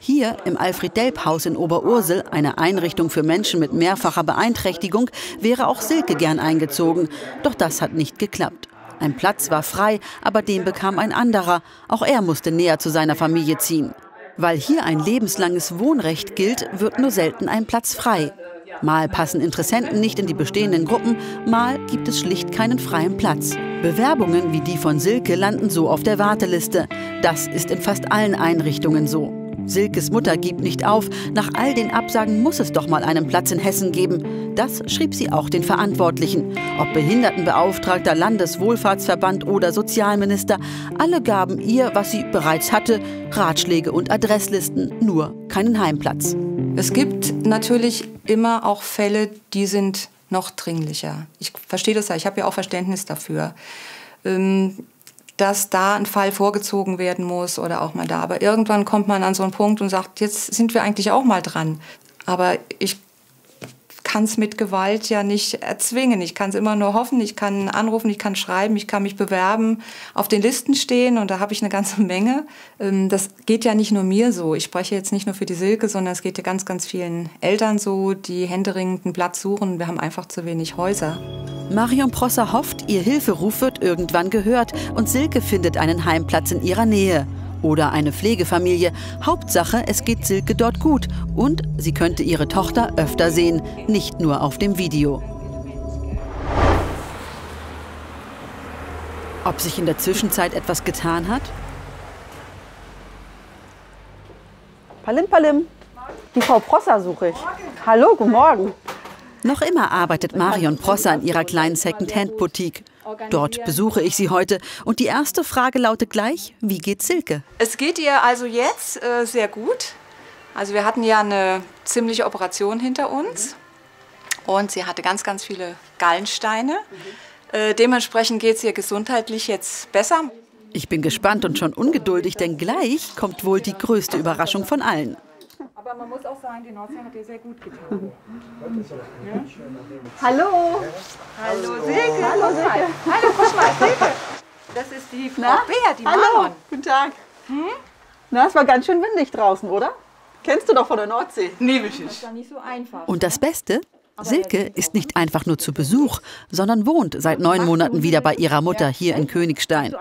Hier im Alfred-Delp-Haus in Oberursel, eine Einrichtung für Menschen mit mehrfacher Beeinträchtigung, wäre auch Silke gern eingezogen. Doch das hat nicht geklappt. Ein Platz war frei, aber den bekam ein anderer. Auch er musste näher zu seiner Familie ziehen. Weil hier ein lebenslanges Wohnrecht gilt, wird nur selten ein Platz frei. Mal passen Interessenten nicht in die bestehenden Gruppen, mal gibt es schlicht keinen freien Platz. Bewerbungen wie die von Silke landen so auf der Warteliste. Das ist in fast allen Einrichtungen so. Silkes Mutter gibt nicht auf. Nach all den Absagen muss es doch mal einen Platz in Hessen geben. Das schrieb sie auch den Verantwortlichen. Ob Behindertenbeauftragter, Landeswohlfahrtsverband oder Sozialminister, alle gaben ihr, was sie bereits hatte, Ratschläge und Adresslisten, nur keinen Heimplatz. Es gibt natürlich immer auch Fälle, die sind noch dringlicher. Ich verstehe das ja, ich habe ja auch Verständnis dafür. Dass da ein Fall vorgezogen werden muss oder auch mal da. Aber irgendwann kommt man an so einen Punkt und sagt, jetzt sind wir eigentlich auch mal dran. Aber ich kann es mit Gewalt ja nicht erzwingen. Ich kann es immer nur hoffen, ich kann anrufen, ich kann schreiben, ich kann mich bewerben, auf den Listen stehen und da habe ich eine ganze Menge. Das geht ja nicht nur mir so. Ich spreche jetzt nicht nur für die Silke, sondern es geht ja ganz, ganz vielen Eltern so, die händeringend einen Platz suchen. Wir haben einfach zu wenig Häuser. Marion Prosser hofft, ihr Hilferuf wird irgendwann gehört und Silke findet einen Heimplatz in ihrer Nähe. Oder eine Pflegefamilie. Hauptsache, es geht Silke dort gut und sie könnte ihre Tochter öfter sehen, nicht nur auf dem Video. Ob sich in der Zwischenzeit etwas getan hat? Palim, Palim. Die Frau Prosser suche ich. Hallo, guten Morgen. Noch immer arbeitet Marion Prosser in ihrer kleinen Second-Hand-Boutique. Dort besuche ich sie heute und die erste Frage lautet gleich, wie geht Silke? Es geht ihr also jetzt sehr gut. Also wir hatten ja eine ziemliche Operation hinter uns und sie hatte ganz, ganz viele Gallensteine. Dementsprechend geht es ihr gesundheitlich jetzt besser. Ich bin gespannt und schon ungeduldig, denn gleich kommt wohl die größte Überraschung von allen. Aber man muss auch sagen, die Nordsee hat dir sehr gut getan. Ja? Hallo. Hallo Silke. Hallo Silke. Hallo, guck mal, Silke. Das ist die Frau Bär, die Hallo. Manon. Guten Tag. Na, es war ganz schön windig draußen, oder? Kennst du doch von der Nordsee. Nebelfisch. Das war nicht so einfach. Und das Beste? Silke ist nicht einfach nur zu Besuch, sondern wohnt seit 9 Monaten wieder bei ihrer Mutter hier in Königstein.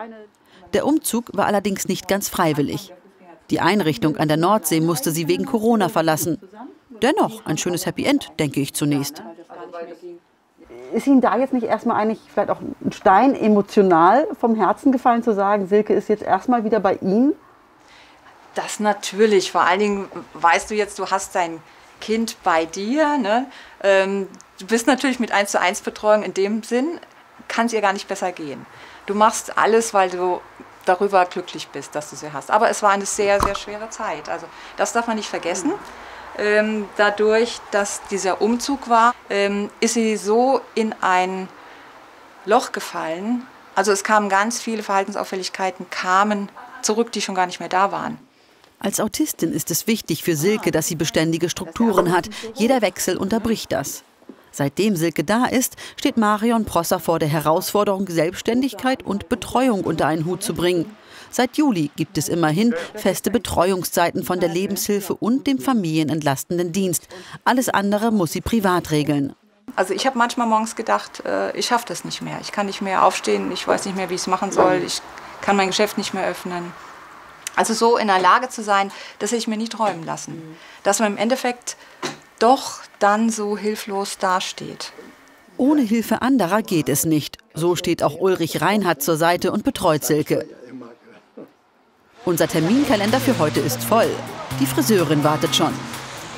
Der Umzug war allerdings nicht ganz freiwillig. Die Einrichtung an der Nordsee musste sie wegen Corona verlassen. Dennoch ein schönes Happy End, denke ich zunächst. Ist Ihnen da jetzt nicht erstmal eigentlich vielleicht auch ein Stein emotional vom Herzen gefallen, zu sagen, Silke ist jetzt erstmal wieder bei Ihnen? Das natürlich. Vor allen Dingen weißt du jetzt, du hast dein Kind bei dir. Ne? Du bist natürlich mit 1:1 Betreuung in dem Sinn, kann es ihr gar nicht besser gehen. Du machst alles, weil du darüber glücklich bist, dass du sie hast. Aber es war eine sehr, sehr schwere Zeit. Also das darf man nicht vergessen. Dadurch, dass dieser Umzug war, ist sie so in ein Loch gefallen. Also es kamen ganz viele Verhaltensauffälligkeiten, kamen zurück, die schon gar nicht mehr da waren. Als Autistin ist es wichtig für Silke, dass sie beständige Strukturen hat. Jeder Wechsel unterbricht das. Seitdem Silke da ist, steht Marion Prosser vor der Herausforderung, Selbstständigkeit und Betreuung unter einen Hut zu bringen. Seit Juli gibt es immerhin feste Betreuungszeiten von der Lebenshilfe und dem familienentlastenden Dienst. Alles andere muss sie privat regeln. Also ich habe manchmal morgens gedacht, ich schaffe das nicht mehr. Ich kann nicht mehr aufstehen, ich weiß nicht mehr, wie ich es machen soll. Ich kann mein Geschäft nicht mehr öffnen. Also so in der Lage zu sein, das hätte ich mir nie träumen lassen. Dass man im Endeffekt doch dann so hilflos dasteht. Ohne Hilfe anderer geht es nicht. So steht auch Ulrich Reinhardt zur Seite und betreut Silke. Unser Terminkalender für heute ist voll. Die Friseurin wartet schon.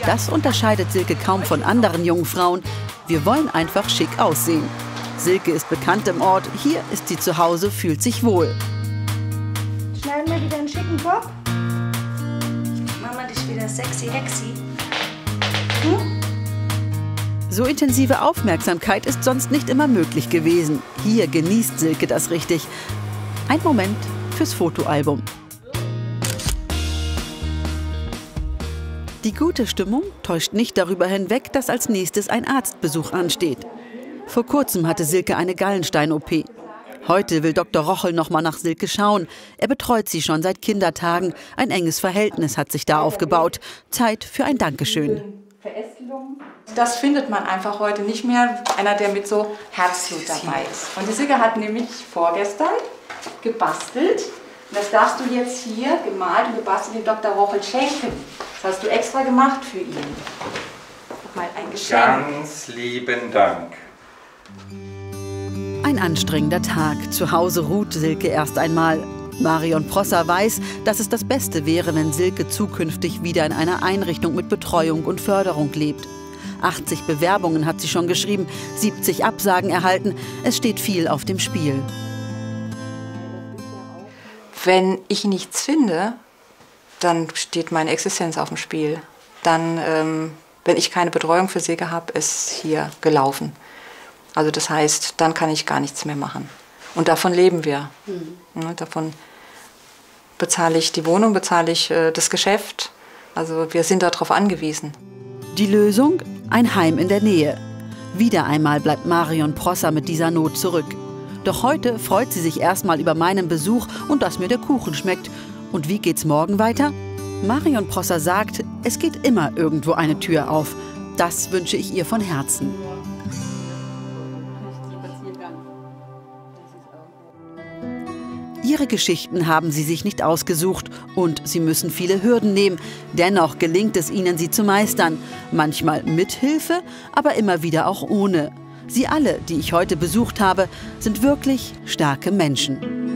Das unterscheidet Silke kaum von anderen jungen Frauen. Wir wollen einfach schick aussehen. Silke ist bekannt im Ort. Hier ist sie zu Hause, fühlt sich wohl. Schneiden wir wieder einen schicken Kopf. Machen wir dich wieder sexy, hexy. So intensive Aufmerksamkeit ist sonst nicht immer möglich gewesen. Hier genießt Silke das richtig. Ein Moment fürs Fotoalbum. Die gute Stimmung täuscht nicht darüber hinweg, dass als nächstes ein Arztbesuch ansteht. Vor kurzem hatte Silke eine Gallenstein-OP. Heute will Dr. Rochel noch mal nach Silke schauen. Er betreut sie schon seit Kindertagen. Ein enges Verhältnis hat sich da aufgebaut. Zeit für ein Dankeschön. Das findet man einfach heute nicht mehr. Einer, der mit so Herzblut dabei ist. Und die Silke hat nämlich vorgestern gebastelt. Und das darfst du jetzt hier gemalt und gebastelt dem Dr. Rochel schenken. Das hast du extra gemacht für ihn. Mal ein Geschenk. Ganz lieben Dank. Ein anstrengender Tag. Zu Hause ruht Silke erst einmal. Marion Prosser weiß, dass es das Beste wäre, wenn Silke zukünftig wieder in einer Einrichtung mit Betreuung und Förderung lebt. 80 Bewerbungen hat sie schon geschrieben, 70 Absagen erhalten. Es steht viel auf dem Spiel. Wenn ich nichts finde, dann steht meine Existenz auf dem Spiel. Dann, wenn ich keine Betreuung für Silke habe, ist hier gelaufen. Also das heißt, dann kann ich gar nichts mehr machen. Und davon leben wir. Davon bezahle ich die Wohnung, bezahle ich das Geschäft. Also wir sind darauf angewiesen. Die Lösung? Ein Heim in der Nähe. Wieder einmal bleibt Marion Prosser mit dieser Not zurück. Doch heute freut sie sich erstmal über meinen Besuch und dass mir der Kuchen schmeckt. Und wie geht's morgen weiter? Marion Prosser sagt, es geht immer irgendwo eine Tür auf. Das wünsche ich ihr von Herzen. Ihre Geschichten haben sie sich nicht ausgesucht und sie müssen viele Hürden nehmen. Dennoch gelingt es ihnen, sie zu meistern. Manchmal mit Hilfe, aber immer wieder auch ohne. Sie alle, die ich heute besucht habe, sind wirklich starke Menschen.